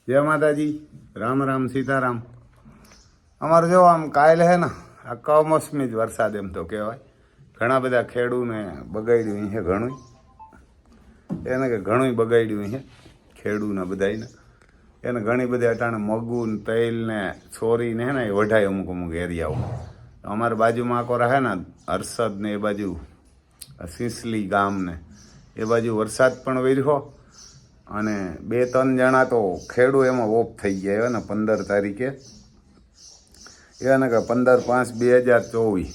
જય માતાજી, રામ રામ સીતારામ. અમારે જો આમ કાયલ હે ને આ કમોસમી જ વરસાદ એમ તો કહેવાય. ઘણા બધા ખેડૂને બગાડ્યું છે ઘણું, એને કે ઘણું બગાડ્યું છે ખેડૂને બધાને. એને ઘણી બધી અટાણે મગું ને તેલ ને છોરીને હે ને એ વઢાય અમુક અમુક એરિયાઓ. અમારી બાજુમાં આકો રહે ને હર્ષદ ને એ બાજુ સિસલી ગામ ને એ બાજુ વરસાદ પણ વર્યો અને 2-3 જણા તો ખેડૂ એમાં ઓફ થઈ ગયા ને 15 તારીખે. એને કે 15/5/2024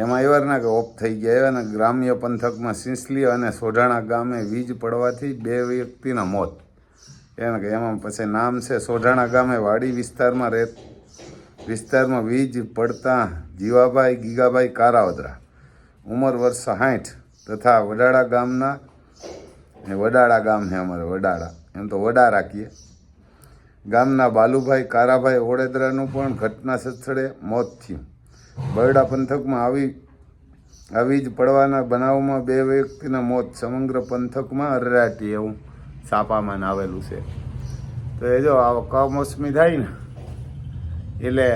એમાં એવાના કે ઓફ થઈ ગયા. એવા ને ગ્રામ્ય પંથકમાં સિંસલી અને સોઢાણા ગામે વીજ પડવાથી 2 વ્યક્તિના મોત. એને કે એમાં પછી નામ છે સોઢાણા ગામે વાડી વિસ્તારમાં વીજ પડતા જીવાભાઈ ગીગાભાઈ કારાવદરા ઉંમર વર્ષ 60 તથા વડાળા ગામના વડાળા ગામ છે અમારે વડાળા એમ તો વડા રાખીએ ગામના બાલુભાઈ કારાભાઈ ઓળેદરાનું પણ ઘટના સ્થળે મોત થયું. બરડા પંથકમાં આવી જ પડવાના બનાવમાં 2 વ્યક્તિના મોત સમગ્ર પંથકમાં અરેરાટી એવું છાપામાં આવેલું છે. તો એ જો આ કમોસમી થાય ને એટલે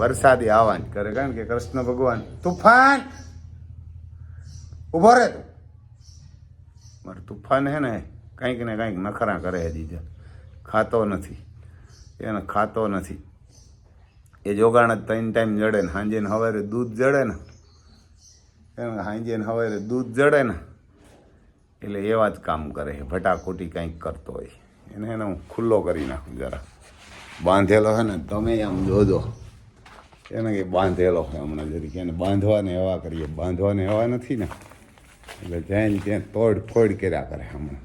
વરસાદી આવવાનું કરે. કારણ કે કૃષ્ણ ભગવાન તુફાન ઉભો રહે તું મારે તુફાન હે ને કંઈક ને કંઈક નખરા કરે હજી ખાતો નથી. એને ખાતો નથી એ જોગાણ જ 3 ટાઈમ જડે ને સાંજે ને સવારે દૂધ જડે ને એને સાંજે ને સવારે દૂધ જડે ને એટલે એવા જ કામ કરે છે. ભટાખોટી કંઈક કરતો હોય એને હું ખુલ્લો કરી નાખું જરા. બાંધેલો છે ને તમે આમ જોજો એને કે બાંધેલો છે હમણાં જરીક એને બાંધવાને એવા કરીએ. બાંધવાને એવા નથી ને એટલે જઈને ત્યાં તોડ ફોડ કર્યા કરે. હમણાં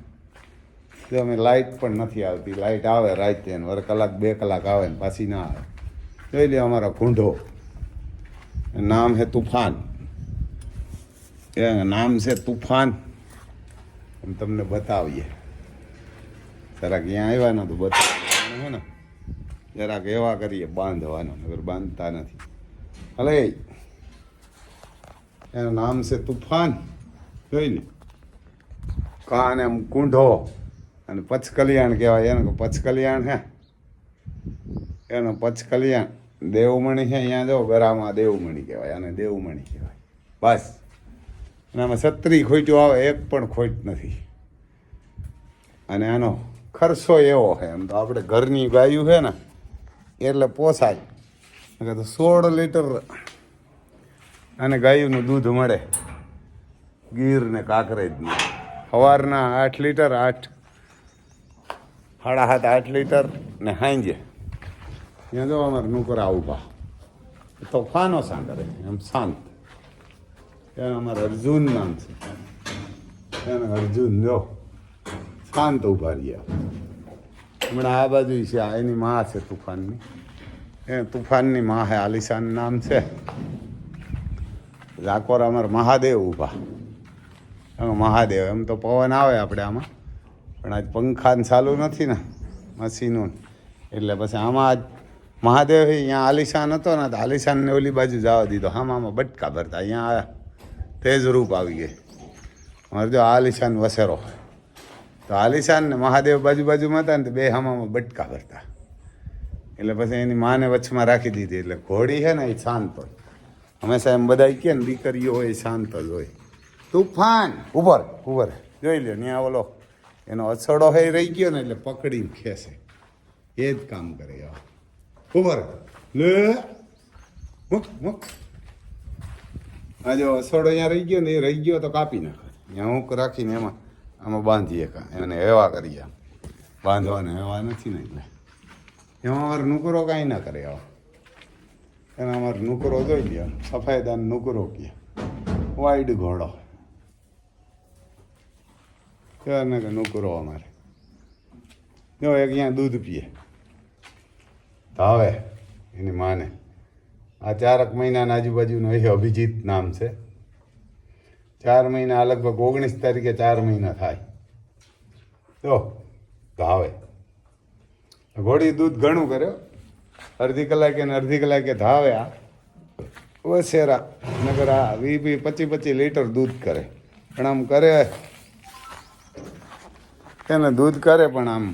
જો અમે લાઇટ પણ નથી આવતી. લાઇટ આવે રાતે ને વર કલાક 2 કલાક આવે ને પાછી ના આવે. જોઈ લે અમારા કુંઢો નામ છે તુફાન. એ નામ છે તુફાન. એમ તમને બતાવીએ જરાક અહીંયા આવ્યા ને તો બતાવીએ હે ને જરાક એવા કરીએ બાંધવાના. નગર બાંધતા નથી. હલે એનું નામ છે તુફાન. જોઈ ને કાન એમ કુંઢો અને પચકલ્યાણ કહેવાય. એને પચકલ્યાણ હે એનો પચકલ્યાણ દેવમણી છે. અહીંયા જો ગરામાં દેવમણી કહેવાય. અને દેવમણી કહેવાય બસ. અને આમાં 36 ખોટ્યું આવે, એક પણ ખોટ નથી. અને આનો ખર્ચો એવો છે એમ તો આપણે ઘરની ગાયું છે ને એટલે પોસાય. તો 16 લીટર અને ગાયુંનું દૂધ મળે ગીર ને કાંકરેજનું. સવારના 8 લીટર 8 લીટર ને સાંજે ત્યાં જો અમારે નુકરા ઊભા તો ફાનો સા કરે એમ શાંત. એને અમારે અર્જુન નામ છે. એને અર્જુન જો શાંત ઊભા રહ્યા. હમણાં આ બાજુ છે એની માં છે તુફાનની. એ તુફાનની માં છે આલિશાન નામ છે. ઝાકોર અમારે મહાદેવ ઊભા. મહાદેવ એમ તો પવન આવે આપણે આમાં પણ આજ પંખાને ચાલુ નથી ને મશીનું એટલે પછી આમાં આજ મહાદેવ અહીંયા આલિશાન હતો ને તો આલિશાનને ઓલી બાજુ જવા દીધો. આમાં બટકા ભરતા. અહીંયા તેજ રૂપ આવી ગઈ. અમારે જો આલિશાન વસેરો તો આલિશાન ને મહાદેવ બાજુમાં હતા ને તો 2 હામામાં બટકા ભરતા. એટલે પછી એની માને વચમાં રાખી દીધી. એટલે ઘોડી છે ને એ શાંત હોય હંમેશા. એમ બધા કહે ને દીકરીઓ હોય શાંત જ હોય. તુફાન ઉભર જોઈ લે ત્યાં ઓલો એનો અછડો હે રહી ગયો ને એટલે પકડીને ખેંચે. એ જ કામ કરે. ઉભર લે મુક આ જો અછડો અહીંયા રહી ગયો ને એ રહી ગયો તો કાપી નાખે. ત્યાં હુંક રાખીને આમાં બાંધીએ એને હેવા કરીએ. બાંધવાને હેવા નથી ને એટલે એમાં અમારે નુકરો કાંઈ ના કરે. એને અમારે નુકરો જોઈ લે. સફેદાન નુકરો કહે. વાઈડ ઘોડો ને કે નુકરો અમારે જો એક અહીંયા દૂધ પીએ ધાવે એની માને. આ 4 મહિનાના આજુબાજુનો એ અભિજીત નામ છે. 4 મહિના લગભગ 19 તારીખે 4 મહિના થાય. જો ધાવે ઘોડી દૂધ ઘણું કર્યો. અડધી કલાકે ધાવે. આ વસેરા નગર આ 20-25 લીટર દૂધ કરે. પણ આમ કરે એને દૂધ કરે પણ આમ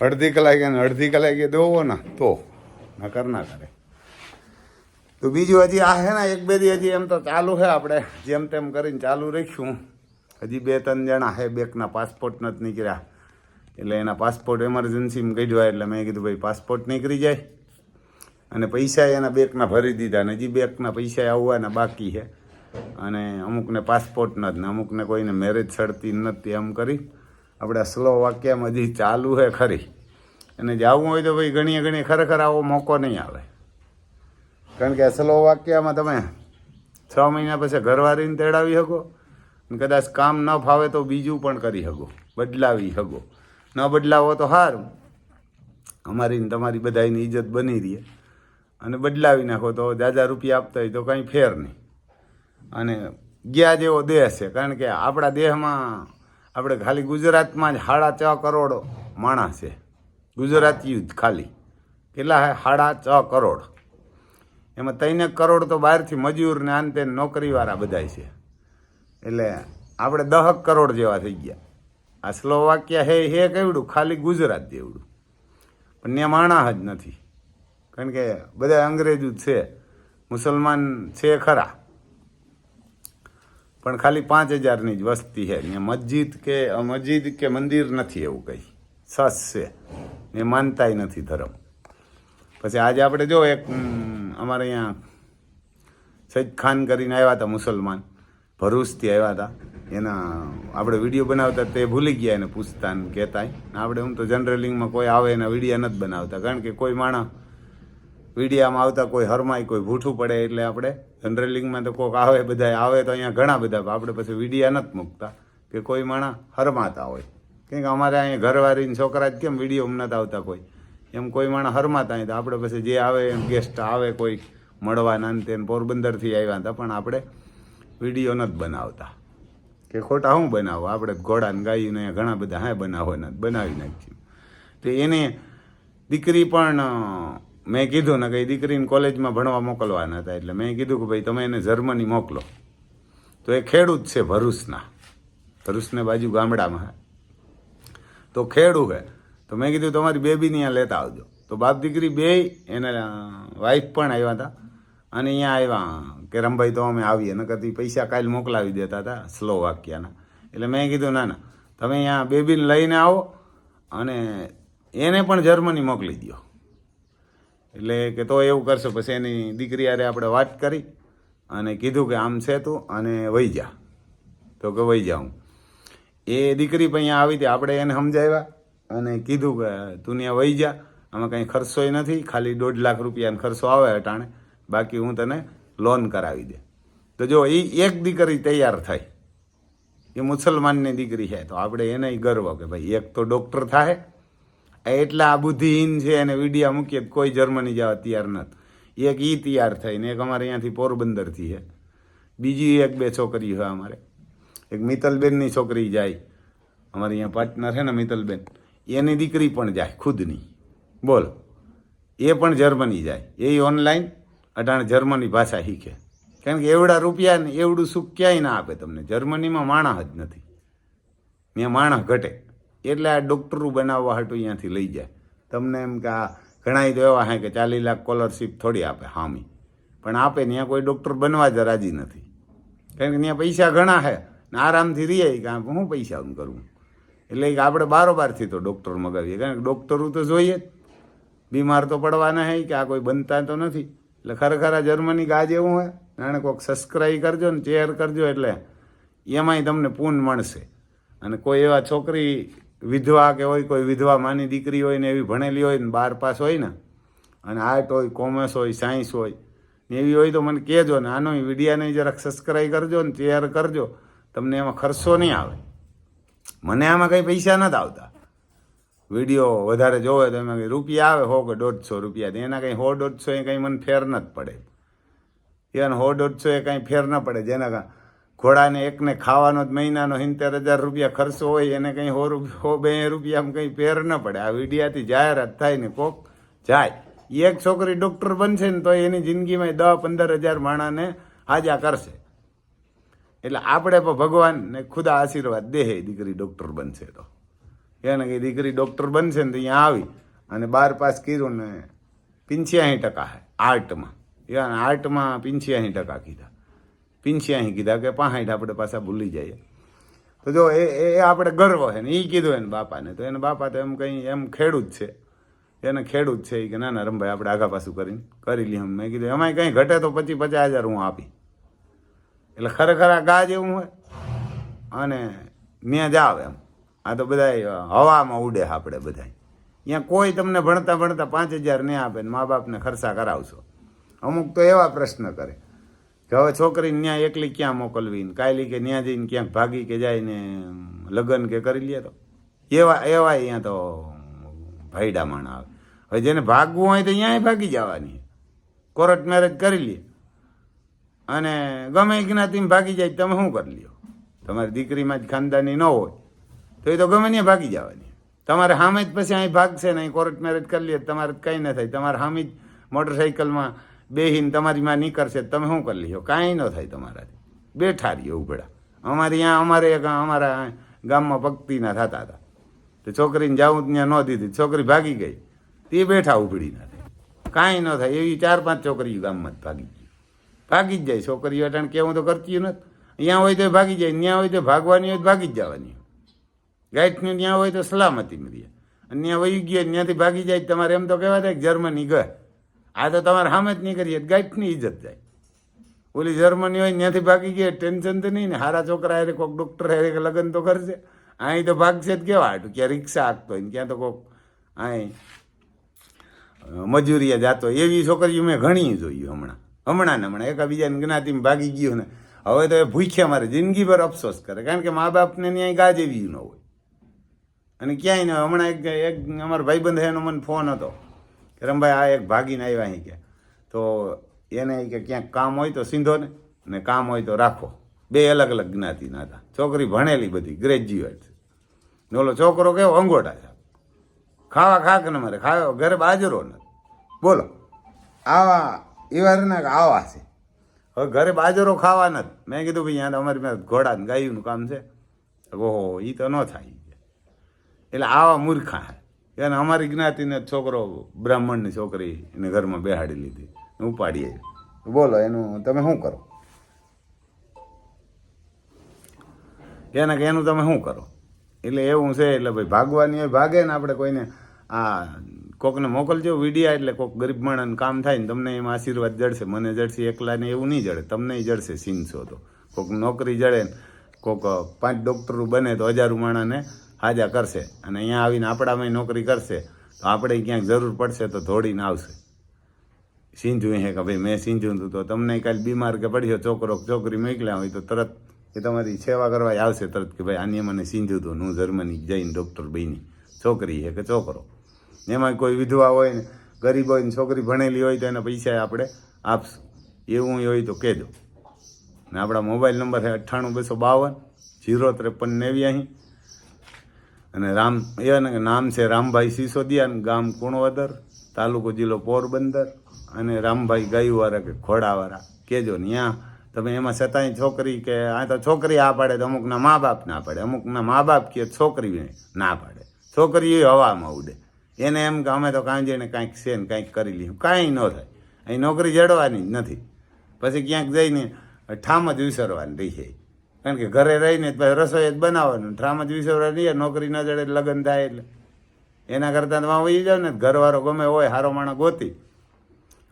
અડધી કલાકે દોવો ને તો નકર ના કરે. તો બીજું હજી આ હે ને એક બે દી હજી એમ તો ચાલુ છે, આપણે જેમ તેમ કરીને ચાલુ રાખ્યું. હજી 2-3 જણા છે, બેકના પાસપોર્ટ નથી નીકળ્યા, એટલે એના પાસપોર્ટ એમરજન્સીમાં કઢ્યા. એટલે મેં કીધું ભાઈ પાસપોર્ટ નીકળી જાય અને પૈસા એના બેકના ભરી દીધા ને હજી બેકના પૈસા આવવાના બાકી છે. અને અમુકને પાસપોર્ટ નથી ને અમુકને કોઈને મેરેજ સડતી નથી. એમ કરી આપણે સ્લોવાકિયામાં હજી ચાલુ છે ખરી. અને જવું હોય તો ભાઈ ઘણી ખરેખર આવો મોકો નહીં આવે, કારણ કે સ્લોવાકિયામાં તમે 6 મહિના પછી ઘરવાળીને તેડાવી શકો, કદાચ કામ ન ફાવે તો બીજું પણ કરી શકો, બદલાવી શકો. ન બદલાવો તો સારું, અમારી ને તમારી બધાની ઇજ્જત બની રહે. અને બદલાવી નાખો તો જાજા રૂપિયા આપતા હોય તો કંઈ ફેર નહીં. અને ગયા જેવો દેહ છે, કારણ કે આપણા દેહમાં આપણે ખાલી ગુજરાતમાં જ 6.5 કરોડ માણસ છે. ગુજરાતી જ ખાલી કેટલા છે? 6.5 કરોડ. એમાં 3 કરોડ તો બહારથી મજૂર ને આન તે નોકરીવાળા બધાય છે. એટલે આપણે 10 કરોડ જેવા થઈ ગયા. આ સ્લોવાકિયા હે કેવડું? ખાલી ગુજરાત જેવડું, પણ ત્યાં માણસ જ નથી, કારણ કે બધા અંગ્રેજો જ છે. મુસલમાન છે ખરા, પણ ખાલી 5000ની જ વસ્તી છે. ત્યાં મસ્જિદ કે મંદિર નથી, એવું કંઈ સસ છે. ને માનતાય નથી ધર્મ. પછી આજે આપણે જો એક અમારે અહીંયા સૈદ ખાન કરીને આવ્યા હતા, મુસલમાન ભરૂચથી આવ્યા હતા. એના આપણે વિડીયો બનાવતા તે ભૂલી ગયા, એને પૂછતા ને કહેતા. આપણે હું તો જનરલિંગમાં કોઈ આવે એના વિડીયા નથી બનાવતા, કારણ કે કોઈ માણસ વિડીયામાં આવતા કોઈ હરમાય, કોઈ ભૂઠું પડે. એટલે આપણે જનરલિંગમાં તો કોઈક આવે, બધા આવે તો અહીંયા ઘણા બધા, આપણે પછી વિડીયા નથી મૂકતા કે કોઈ માણસ હરમાતા હોય. કેમ કે અમારે અહીંયા ઘરવાળીને છોકરા જ કેમ વિડીયોમાં નથી આવતા કોઈ, એમ કોઈ માણસ હરમાતા હોય તો આપણે પછી જે આવે એમ ગેસ્ટ આવે કોઈ મળવાના અંતે પોરબંદરથી આવ્યા હતા, પણ આપણે વિડીયો નથી બનાવતા કે ખોટા શું બનાવો. આપણે ઘોડાને ગાઈને ઘણા બધા હા બનાવવાના બનાવી નાખ્યું. તો એને દીકરી પણ મેં કીધું ને કે દીકરીને કોલેજમાં ભણવા મોકલવાના હતા. એટલે મેં કીધું કે ભાઈ તમે એને જર્મની મોકલો. તો એ ખેડૂત છે ભરૂચને બાજુ ગામડામાં, તો ખેડૂત છે. તો મેં કીધું તમારી બેબીને અહીંયા લેતા આવજો. તો બાપ દીકરી બે એને વાઈફ પણ આવ્યા હતા. અને અહીંયા આવ્યા કે રમભાઈ તો અમે આવીએ, નકર પૈસા કાલે મોકલાવી દેતા હતા સ્લોવાકિયાના. એટલે મેં કીધું ના તમે અહીંયા બેબીને લઈને આવો અને એને પણ જર્મની મોકલી દો. એટલે કે તો એવું કરશો. પછી એની દીકરી યારે આપણે વાત કરી અને કીધું કે આમ છે તું અને વહી જા. તો કે વહી જાઉં. એ દીકરી પણ અહીંયા આવી હતી, આપણે એને સમજાવ્યા અને કીધું કે તું ત્યાં વહી જા, આમાં કંઈ ખર્ચોય નથી, ખાલી 1.5 લાખ રૂપિયાનો ખર્ચો આવે અટાણે, બાકી હું તને લોન કરાવી દે. તો જો એ એક દીકરી તૈયાર થઈ, એ મુસલમાનની દીકરી છે, તો આપણે એને ગર્વ કે ભાઈ એક તો ડૉક્ટર થાય. એટલા આ બુદ્ધિહીન છે, એને વિડીયા મૂકીએ કોઈ જર્મની જવા તૈયાર નથી. એક એ તૈયાર થઈને, એક અમારે અહીંયાથી પોરબંદરથી છે, બીજી 1-2 છોકરી છે અમારે. એક મિત્તલબેનની છોકરી જાય, અમારે અહીંયા પાર્ટનર છે ને મિત્તલબેન, એની દીકરી પણ જાય ખુદની. બોલ, એ પણ જર્મની જાય. એ ઓનલાઈન અટાણે જર્મની ભાષા શીખે, કારણ કે એવડા રૂપિયા ને એવડું સુખ ક્યાંય ના આપે તમને. જર્મનીમાં માણસ જ નથી, ત્યાં માણસ ઘટે. એટલે આ ડૉક્ટરું બનાવવા હાટું અહીંયાથી લઈ જાય. તમને એમ કે આ ઘણા તો એવા હે કે 40 લાખ સ્કોલરશીપ થોડી આપે હામી, પણ આપે ત્યાં કોઈ ડૉક્ટર બનવા જ રાજી નથી, કારણ કે ત્યાં પૈસા ઘણા છે ને આરામથી રહીએ કે હું પૈસા કરું. એટલે કે આપણે બારોબારથી તો ડૉક્ટર મગાવીએ, કારણ કે ડૉક્ટરું તો જોઈએ જ, બીમાર તો પડવાના હે કે આ કોઈ બનતા તો નથી. એટલે ખરેખર આ જર્મની ગાજ એવું હોય. જાણે કોઈક સબસ્ક્રાઈબ કરજો ને શેર કરજો, એટલે એમાંય તમને પૂન મળશે. અને કોઈ એવા છોકરી વિધવા કે હોય, કોઈ વિધવા માની દીકરી હોય ને એવી ભણેલી હોય ને 12 પાસ હોય ને, અને આર્ટ હોય, કોમર્સ હોય, સાયન્સ હોય ને એવી હોય તો મને કહેજો ને. આનો વિડીયાને જરાક સબસ્ક્રાઈબ કરજો ને શેર કરજો, તમને એમાં ખર્ચો નહીં આવે. મને આમાં કંઈ પૈસા નથી આવતા. વિડીયો વધારે જોવે તો એમાં કંઈ રૂપિયા આવે 100 કે 150 રૂપિયા, એના કંઈ 100-150 એ કંઈ મને ફેર નથી પડે. એને 100-150 એ કંઈ ફેર ન પડે. જેના ઘોડાને એકને ખાવાનો જ મહિનાનો 70,000 રૂપિયા ખર્ચો હોય, એને કંઈ 100-2 રૂપિયામાં કંઈ ફેર ન પડે. આ વિડીયાથી જાહેરાત થાય ને કોક જાય. એક છોકરી ડૉક્ટર બનશે ને તો એની જિંદગીમાં 10-15 હજાર માણસને હાજા કરશે. એટલે આપણે પણ ભગવાનને ખુદા આશીર્વાદ દે દીકરી ડૉક્ટર બનશે તો એને કે દીકરી ડૉક્ટર બનશે ને તો અહીંયા આવી અને 12 પાસ કર્યું ને 85% હે આર્ટમાં. યાર આર્ટમાં 85% કીધા, 85 કીધા કે 65 આપણે પાછા ભૂલી જઈએ. તો જો એ આપણે ગર્વ છે ને. એ કીધું એને બાપાને, તો એને બાપા તો એમ કંઈ એમ ખેડૂત છે, એને ખેડૂત છે એ કે ના ના રમભાઈ આપણે આગા પાછું કરી લઈએ. મેં કીધું એમાંય કંઈ ઘટે તો 50,000 હું આપી. એટલે ખરેખર આ ગા જેવું હોય અને ત્યાં જાવ એમ. આ તો બધા હવામાં ઉડે આપણે બધા. અહીંયા કોઈ તમને ભણતા 5,000 નહીં આપે ને મા બાપને ખર્ચા કરાવશો. અમુક તો એવા પ્રશ્ન કરે કે હવે છોકરીને ત્યાં એકલી ક્યાં મોકલવી ને કાયલી કે ત્યાં જઈને ક્યાંક ભાગી કે જાય ને લગ્ન કે કરી લે. તો એવા અહીંયા તો ભાઈડા માણ આવે. હવે જેને ભાગવું હોય તો અહીંયા ભાગી જવાની, કોર્ટ મેરેજ કરી લે અને ગમે જ્ઞાતિમાં ભાગી જાય. તમે શું કરી લ્યો? તમારી દીકરીમાં જ ખાનદાની ન હોય તો એ તો ગમે ત્યાં ભાગી જવાની. તમારે સામે જ પછી અહીં ભાગશે ને અહીં કોર્ટ મેરેજ કરી લે તમારે કંઈ ન થાય. તમારે સામે જ મોટરસાઇકલમાં બેહીને તમારી માં નીકળશે તમે શું કરી લ્યો? કાંઈ ન થાય તમારાથી. બેઠા રહીએ ઉભેડા. અમારા ગામમાં ભક્તિના થતા હતા તો છોકરીને જાવું ત્યાં ન દીધી, છોકરી ભાગી ગઈ તે બેઠા ઉભડી ના થાય. કાંઈ ન થાય. એવી 4-5 છોકરીઓ ગામમાં ભાગી જ જાય. છોકરીઓ અટાણ કેવું તો કરતી નથી. અહીંયા હોય તો ભાગી જાય, ત્યાં હોય તો ભાગવાની હોય તો ભાગી જ જવાની. ગાંઠનું ત્યાં હોય તો સલામતી મળીએ અને ત્યાં વહી ગયો ત્યાંથી ભાગી જાય. તમારે એમ તો કહેવા થાય કે જર્મની ગયો. આ તો તમારે સામે જ નહીં કરીએ ગાંઠની ઇજ્જત જાય. ઓલી જર્મની હોય ત્યાંથી ભાગી ગયા ટેન્શન તો નહીં ને. સારા છોકરા હારે કોઈક ડૉક્ટર હારે કે લગ્ન તો કરશે. અહીં તો ભાગશે જ કેવા હાટું, ક્યાં રિક્ષા હાંકતો હોય ને ક્યાં તો કોઈક અહીં મજૂરીએ જાતો. એવી છોકરીઓ મેં ઘણી જોયું હમણાં એકાબીજાની જ્ઞાતિમાં ભાગી ગયું ને હવે તો એ ભૂખ્યા મારે જિંદગીભર અફસોસ કરે. કારણ કે મા બાપને ત્યાં ગા જેવી ન હોય અને ક્યાંય ન હોય. હમણાં એક અમારા ભાઈબંધ એનો મને ફોન હતો કે રમભાઈ આ એક ભાગીને આવ્યા અહીં કે તો એને કે ક્યાંક કામ હોય તો સીધો ને કામ હોય તો રાખો. 2 અલગ જ્ઞાતિના હતા. છોકરી ભણેલી બધી ગ્રેજ્યુએટ. ઓલો છોકરો કેવો અંગોટા છે. ખાવા ખાક ને મારે ખાવા ઘરે બાજરો નથી. બોલો આવા એવા કે આવા છે. હવે ઘરે બાજરો ખાવા નથી. મેં કીધું ભાઈ અહીંયા અમારી પાસે ઘોડા ને ગાયુંનું કામ છે. ઓહો એ તો ન થાય. એટલે આવા મૂર્ખા એને અમારી જ્ઞાતિને છોકરો બ્રાહ્મણની છોકરી એને ઘરમાં બેહાડી લીધી, ઉપાડી આવી. બોલો એનું તમે શું કરો? એનું તમે શું કરો? એટલે એવું છે. એટલે ભાઈ ભાગવાની હોય ભાગે ને. આપણે કોઈને આ કોકને મોકલજો વિડીયા એટલે કોઈક ગરીબ માણસને કામ થાય ને તમને એમાં આશીર્વાદ જડશે. મને જડશે એકલાને એવું નહીં જડે, તમને જડશે. સીનશો તો કોઈક નોકરી જડે ને કોઈક 5 ડૉક્ટરો બને તો 1000 માણસને હાજા કરશે અને અહીંયા આવીને આપણામાં નોકરી કરશે તો આપણે ક્યાંક જરૂર પડશે તો દોડીને આવશે. સીંજું હે કે ભાઈ મેં સીંજું હતું તો તમને કાલે બીમાર કે પડ્યો છોકરો છોકરી મોકલ્યા હોય તો તરત એ તમારી સેવા કરવા આવશે તરત કે ભાઈ આને મને સીંજું હતું હું જર્મની જઈને ડૉક્ટર બની. છોકરી હે કે છોકરો. એમાં કોઈ વિધવા હોય ને ગરીબ હોય ને છોકરી ભણેલી હોય તો એના પૈસા આપણે આપશું. એવું હોય તો કહેજો. ને આપણા મોબાઈલ નંબર છે 98 252 053 89 અને નામ છે રામભાઈ સિસોદિયા અને ગામ કુણવદર, તાલુકો જિલ્લો પોરબંદર અને રામભાઈ ગાયુવાળા કે ઘોડાવાળા કહેજો ને. ત્યાં તમે એમાં છતાંય છોકરી કે આ તો છોકરી આ પાડે તો અમુકના મા બાપ ના પાડે, અમુકના મા બાપ કે છોકરી ના પાડે. છોકરી હવામાં ઉડે. એને એમ કે અમે તો કાંઈ જઈને કાંઈક છે ને કાંઈક કરી લઈએ. કાંઈ ન થાય. અહીં નોકરી જડવાની જ નથી. પછી ક્યાંક જઈને ઠામ જ વિસરવાની રહી છે. કારણ કે ઘરે રહીને પછી રસોઈ જ બનાવવાનું. ઠામ જ વિસરવાની રહીએ. નોકરી ન જડે લગ્ન થાય એટલે એના કરતાં તો વહી જાવ ને. ઘરવાળો ગમે હોય સારો માણસ ગોતી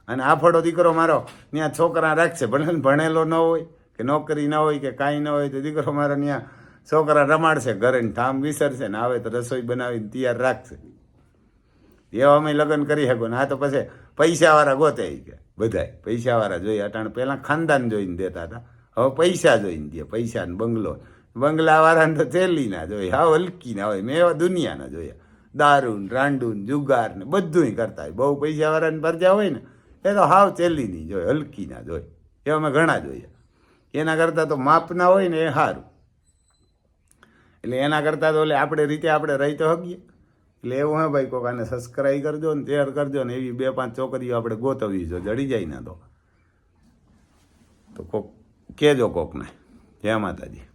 અને આફડો દીકરો મારો ત્યાં છોકરા રાખશે. ભલે ભણેલો ન હોય કે નોકરી ન હોય કે કાંઈ ન હોય તો દીકરો મારો ત્યાં છોકરા રમાડશે. ઘરે ઠામ વિસરશે ને આવે તો રસોઈ બનાવીને તૈયાર રાખશે. એવા અમે લગ્ન કરી શકો ને. આ તો પછી પૈસાવાળા ગોતે કે બધાય પૈસાવાળા જોઈએ. અટાણે પહેલાં ખાનદાન જોઈને દેતા હતા, હવે પૈસા જોઈને દે. પૈસા ને બંગલાવાળાને તો ચેલી ના જોઈએ, હા હલકી ના હોય. મેં એવા દુનિયાના જોયા. દારૂ ને રાંડુ ને જુગાર ને બધું કરતા હોય. બહુ પૈસાવાળાને પરજા હોય ને એ તો હાવ ચેલી નહીં જોઈએ, હલકી ના જોઈએ. એવા મેં ઘણા જોયા. એના કરતાં તો માપના હોય ને એ સારું. એટલે એના કરતાં તો આપણે રીતે આપણે રહી તો શકીએ. એટલે એવું હે ભાઈ કોક આને સબસ્ક્રાઈબ કરજો ને શેર કરજો ને. એવી 2-5 છોકરીઓ આપણે ગોતવી જો જડી જાય ને તો કોક કહેજો કોકને. જય માતાજી.